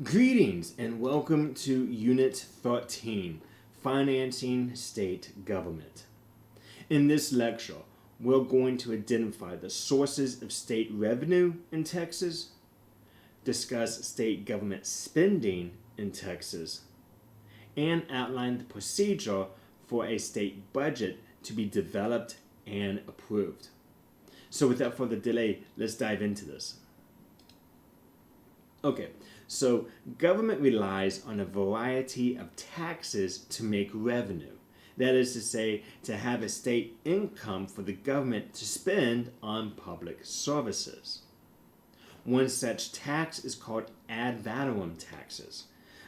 Greetings and welcome to Unit 13, Financing State Government. In this lecture, we're going to identify the sources of state revenue in Texas, discuss state government spending in Texas, and outline the procedure for a state budget to be developed and approved. So without further delay, let's dive into this. Okay, so government relies on a variety of taxes to make revenue. That is to say, to have a state income for the government to spend on public services. One such tax is called ad valorem taxes.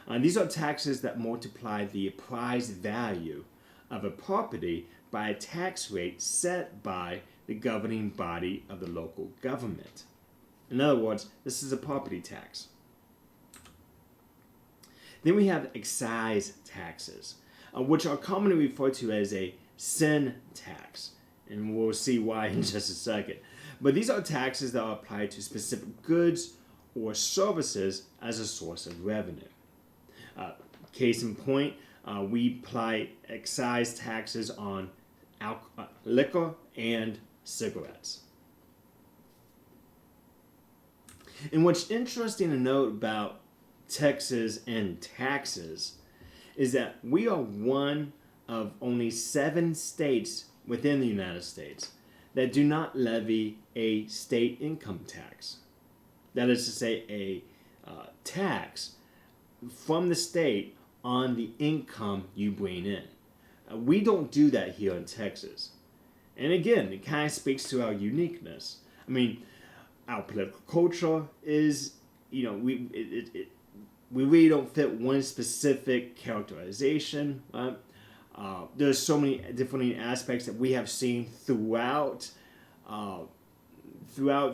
These are taxes that multiply the appraised value of a property by a tax rate set by the governing body of the local government. In other words, this is a property tax. Then we have excise taxes, which are commonly referred to as a sin tax, and we'll see why in just a second. But these are taxes that are applied to specific goods or services as a source of revenue. Case in point, we apply excise taxes on liquor and cigarettes. And what's interesting to note about Texas and taxes is that we are one of only 7 states within the United States that do not levy a state income tax. That is to say, a tax from the state on the income you bring in. We don't do that here in Texas. And again, it kind of speaks to our uniqueness. I mean, our political culture is, we really don't fit one specific characterization. Right? There's so many different aspects that we have seen throughout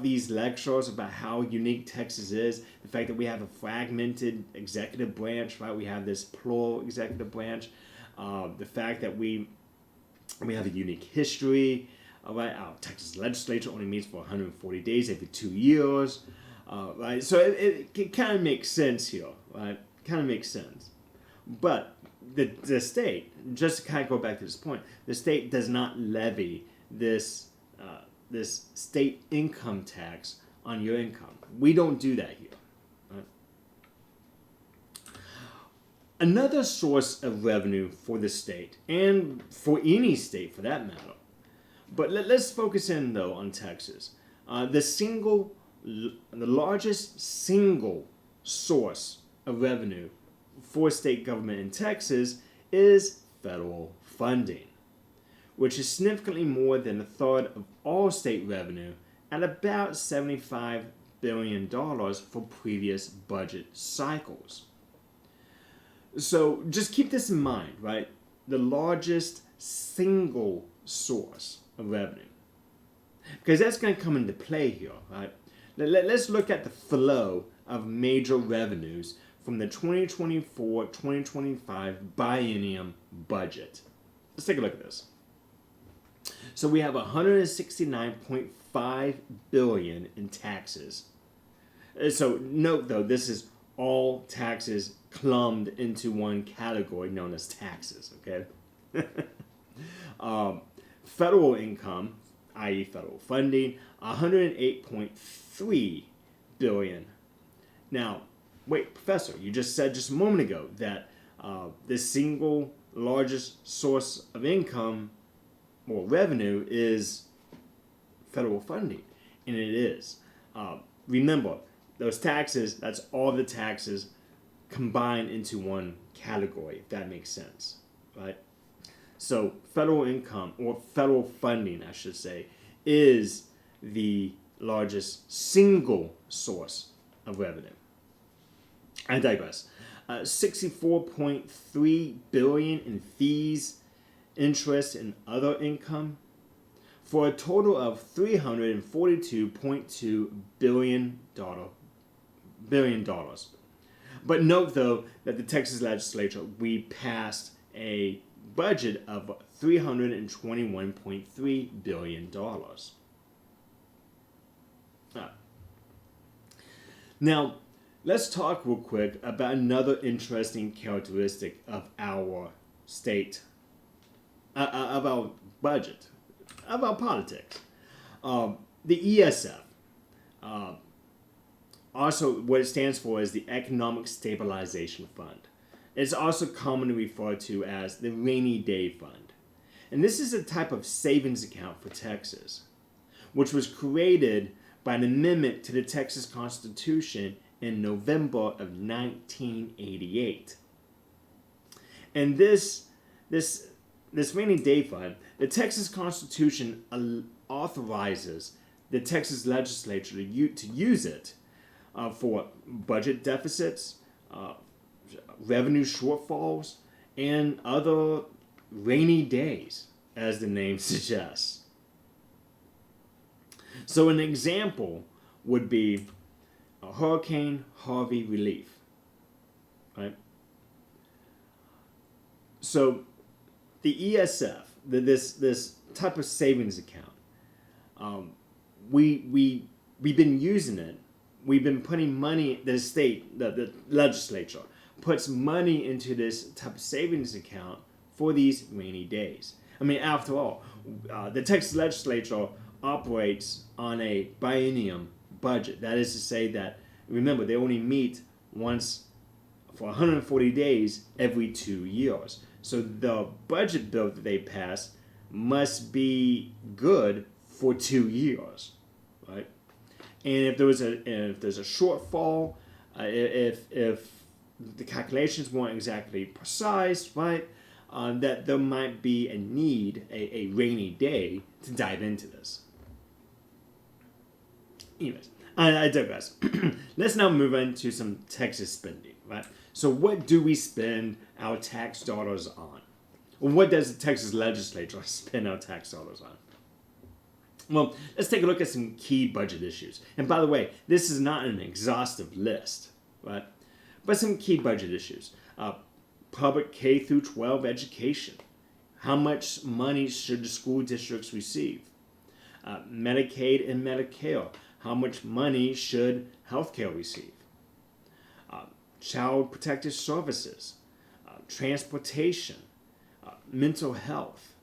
these lectures about how unique Texas is. The fact that we have a fragmented executive branch, right? We have this plural executive branch. The fact that we have a unique history. Right, our Texas legislature only meets for 140 days every 2 years. Right, so it kind of makes sense here, right? Kind of makes sense. But the state, just to kind of go back to this point, the state does not levy this state income tax on your income. We don't do that here. Right? Another source of revenue for the state, and for any state for that matter, but let's focus in though on Texas. The largest single source of revenue for state government in Texas is federal funding, which is significantly more than a third of all state revenue at about $75 billion for previous budget cycles. So just keep this in mind, right? The largest single source of revenue. Because that's going to come into play here, right? Let's look at the flow of major revenues from the 2024-2025 biennium budget. Let's take a look at this. So we have $169.5 billion in taxes. So note though, this is all taxes clumped into one category known as taxes, okay? Federal income, i.e. federal funding, $108.3 billion. Now, wait, Professor, you just said just a moment ago that the single largest source of income or revenue is federal funding, and it is. Remember, those taxes, that's all the taxes combined into one category, if that makes sense, right? So federal income, or federal funding, I should say, is the largest single source of revenue. I digress. $64.3 billion in fees, interest, and other income, for a total of $342.2 billion. But note though that the Texas legislature, we passed a budget of $321.3 billion. Now, let's talk real quick about another interesting characteristic of our state, of our budget, of our politics. The ESF, also what it stands for is the Economic Stabilization Fund. It's also commonly referred to as the Rainy Day Fund. And this is a type of savings account for Texas, which was created by an amendment to the Texas Constitution in November of 1988. And this rainy day fund, the Texas Constitution authorizes the Texas legislature to use it for budget deficits, revenue shortfalls, and other rainy days, as the name suggests. So an example would be a Hurricane Harvey relief, right? So the ESF, this type of savings account, we've been using it. We've been putting money. The state, the legislature, puts money into this type of savings account for these rainy days. I mean, after all, the Texas legislature operates on a biennium budget. That is to say that, remember, they only meet once for 140 days every 2 years. So the budget bill that they pass must be good for 2 years, right? And if there's a shortfall, if the calculations weren't exactly precise, right, that there might be a need, a rainy day, to dive into this. Anyways, I digress. Let's now move into some Texas spending, right? So what do we spend our tax dollars on? Or what does the Texas legislature spend our tax dollars on? Well, let's take a look at some key budget issues. And by the way, this is not an exhaustive list, right? But some key budget issues. Public K through 12 education. How much money should the school districts receive? Medicaid and Medicare. How much money should healthcare receive? Child protective services, transportation, mental health.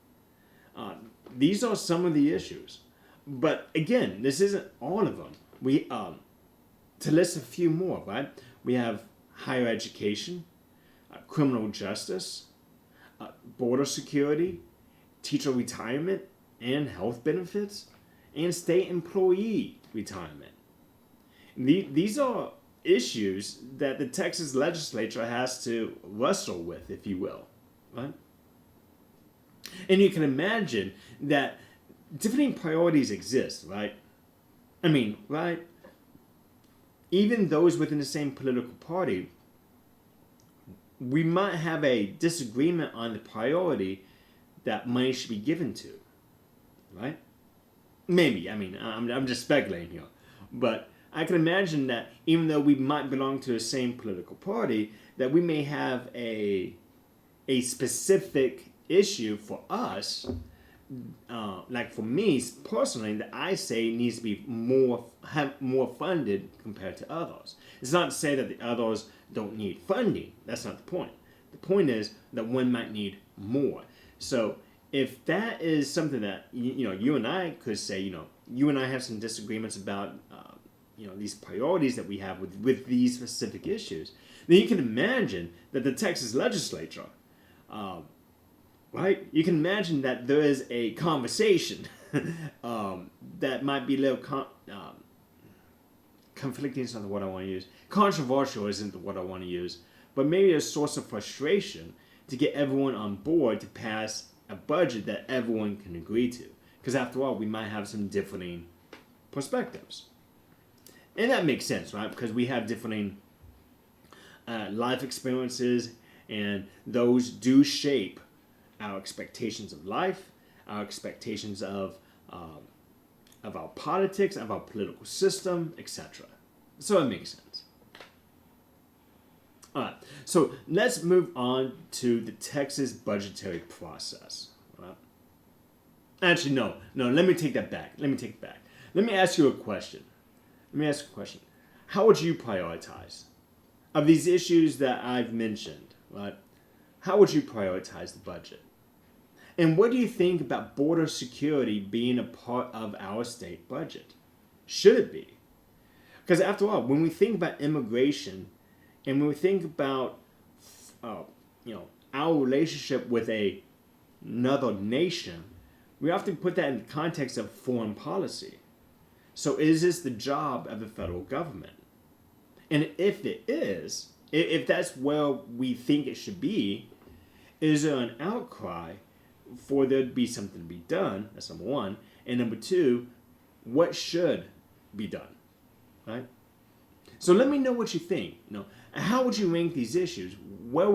These are some of the issues. But again, this isn't all of them. We to list a few more, right? We have higher education, criminal justice, border security, teacher retirement and health benefits, and state employee retirement. These are issues that the Texas legislature has to wrestle with, if you will, right? And you can imagine that different priorities exist, right? I mean, right? Even those within the same political party, we might have a disagreement on the priority that money should be given to, right? Maybe. I mean, I'm just speculating here. But I can imagine that even though we might belong to the same political party, that we may have a specific issue for us, like for me personally, that I say needs to be more funded compared to others. It's not to say that the others don't need funding. That's not the point. The point is that one might need more. So if that is something that you and I could say, you and I have some disagreements about these priorities that we have with these specific issues, then you can imagine that the Texas legislature, right? You can imagine that there is a conversation that might be a little conflicting. Is not the word I want to use. Controversial isn't the word I want to use, but maybe a source of frustration to get everyone on board to pass a budget that everyone can agree to. Because after all, we might have some differing perspectives. And that makes sense, right? Because we have differing life experiences, and those do shape our expectations of life, our expectations of our politics, of our political system, etc. So it makes sense. All right, so let's move on to the Texas budgetary process. Right? Actually, no, let me take that back. Let me ask you a question. How would you prioritize of these issues that I've mentioned, right, how would you prioritize the budget? And what do you think about border security being a part of our state budget? Should it be? Because after all, when we think about immigration and when we think about our relationship with another nation, we often put that in the context of foreign policy. So is this the job of the federal government? And if it is, if that's where we think it should be, is there an outcry for there to be something to be done? That's number one. And number two, what should be done? Right? So let me know what you think. How would you rank these issues? How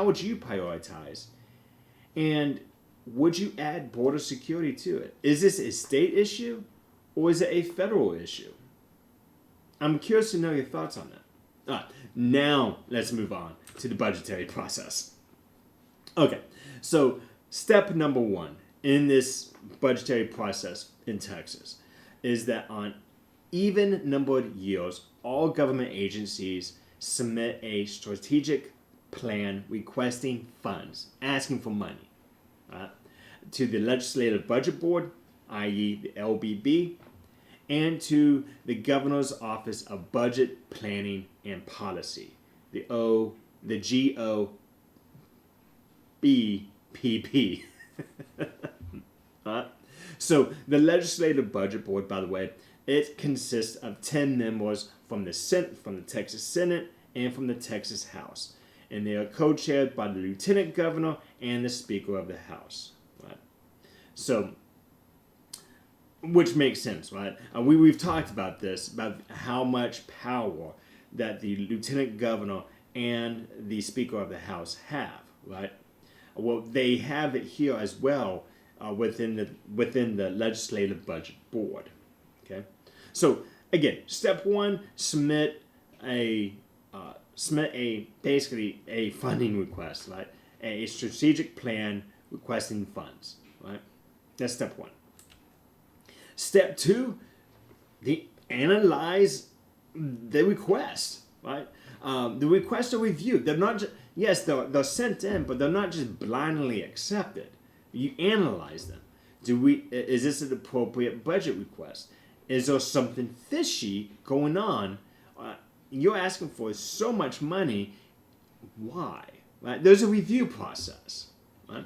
would you prioritize? And would you add border security to it? Is this a state issue or is it a federal issue? I'm curious to know your thoughts on that. All right, now let's move on to the budgetary process. Okay, so step number one in this budgetary process in Texas is that on even numbered years, all government agencies submit a strategic plan requesting funds, asking for money, to the Legislative Budget Board, i.e. the LBB, and to the Governor's Office of Budget Planning and Policy, the GOBPP. So the Legislative Budget Board, by the way, it consists of 10 members from the Texas Senate and from the Texas House. And they are co-chaired by the Lieutenant Governor and the Speaker of the House. Right? So, which makes sense, right? We've talked about this, about how much power that the Lieutenant Governor and the Speaker of the House have, right? Well, they have it here as well within the Legislative Budget Board. Okay, so again, step one: submit basically a funding request, right? A strategic plan requesting funds, right? That's step one. Step two: analyze the request, right? The requests are reviewed. They're not just, yes, they're sent in, but they're not just blindly accepted. You analyze them. Is this an appropriate budget request? Is there something fishy going on? You're asking for so much money. Why? Right? There's a review process. Right?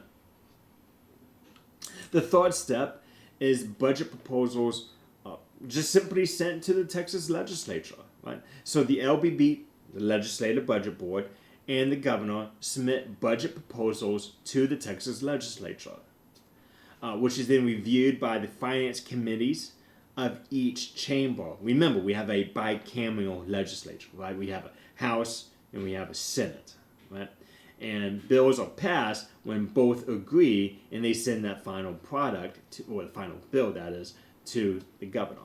The third step is budget proposals just simply sent to the Texas legislature. Right? So the LBB, the Legislative Budget Board, and the governor submit budget proposals to the Texas legislature, which is then reviewed by the finance committees of each chamber. Remember, we have a bicameral legislature, right? We have a House and we have a Senate, right? And bills are passed when both agree and they send that final product, or the final bill, that is, to the governor.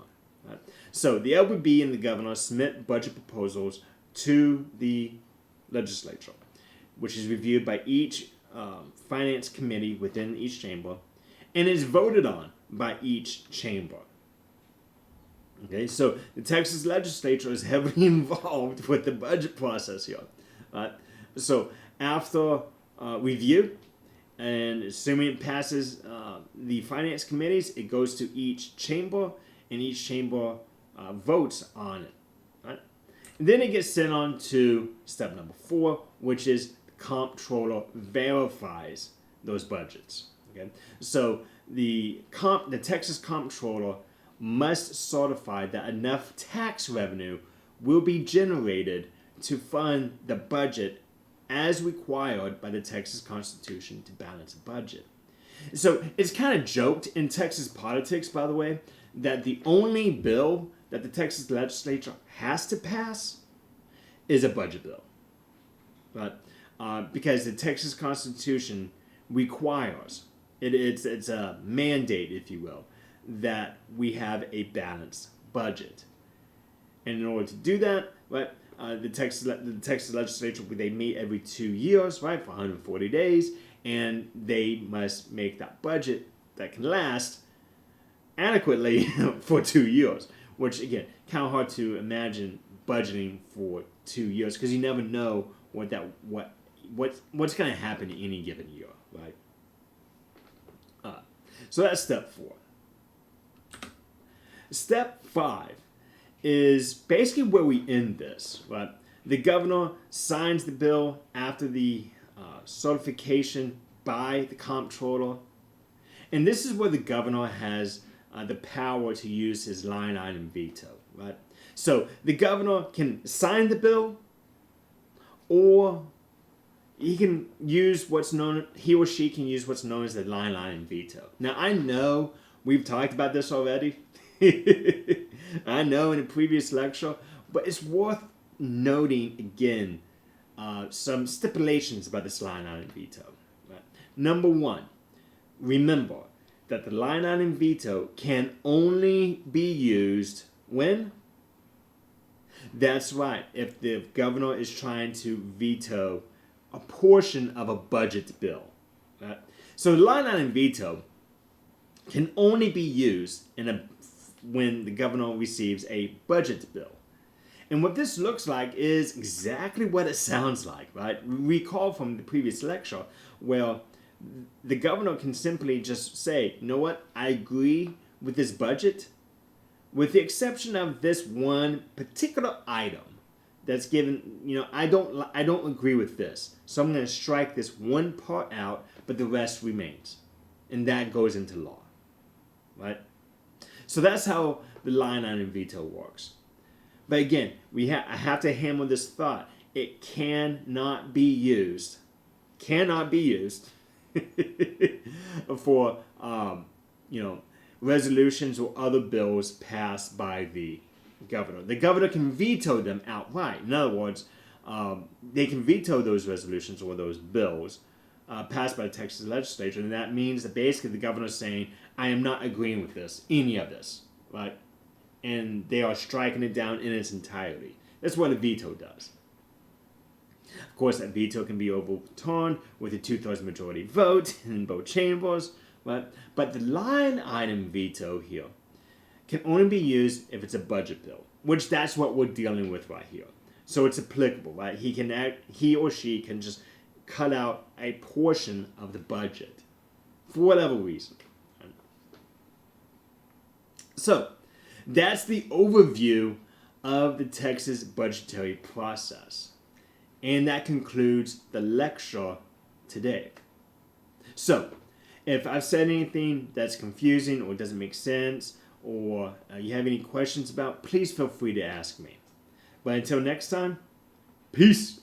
Right? So the LBB and the governor submit budget proposals to the legislature, which is reviewed by each finance committee within each chamber and is voted on by each chamber. Okay, so the Texas legislature is heavily involved with the budget process here. So after review, and assuming it passes the finance committees, it goes to each chamber, and each chamber votes on it. Right? And then it gets sent on to step number 4, which is the comptroller verifies those budgets. Okay, so the Texas comptroller must certify that enough tax revenue will be generated to fund the budget as required by the Texas Constitution to balance a budget. So it's kind of joked in Texas politics, by the way, that the only bill that the Texas legislature has to pass is a budget bill. But because the Texas Constitution requires, it's a mandate, if you will, that we have a balanced budget. And in order to do that, right, the Texas legislature, they meet every 2 years, right, for 140 days, and they must make that budget that can last adequately for 2 years, which, again, kind of hard to imagine budgeting for 2 years because you never know what's going to happen in any given year, right? So that's step 4. Step 5 is basically where we end this, right? The governor signs the bill after the certification by the comptroller. And this is where the governor has the power to use his line item veto, right? So the governor can sign the bill, or he or she can use what's known as the line item veto. Now I know we've talked about this already. I know in a previous lecture, but it's worth noting again some stipulations about this line item veto. Right? Number 1, remember that the line item veto can only be used when? That's right, if the governor is trying to veto a portion of a budget bill. Right? So the line item veto can only be used when the governor receives a budget bill. And what this looks like is exactly what it sounds like, right? Recall from the previous lecture where the governor can simply just say, you know what, I agree with this budget, with the exception of this one particular item that's given, I don't agree with this. So I'm going to strike this one part out, but the rest remains. And that goes into law, right? So that's how the line item veto works. But again, I have to hammer this thought. It cannot be used for resolutions or other bills passed by the governor. The governor can veto them outright. In other words, they can veto those resolutions or those bills passed by the Texas legislature, and that means that basically the governor is saying, I am not agreeing with any of this, right? And they are striking it down in its entirety. That's what a veto does. Of course, that veto can be overturned with a 2/3 majority vote in both chambers, right? But the line item veto here can only be used if it's a budget bill, which that's what we're dealing with right here. So it's applicable, right? He or she can just cut out a portion of the budget for whatever reason. So that's the overview of the Texas budgetary process. And that concludes the lecture today. So, if I've said anything that's confusing or doesn't make sense, or you have any questions about, please feel free to ask me. But until next time, peace.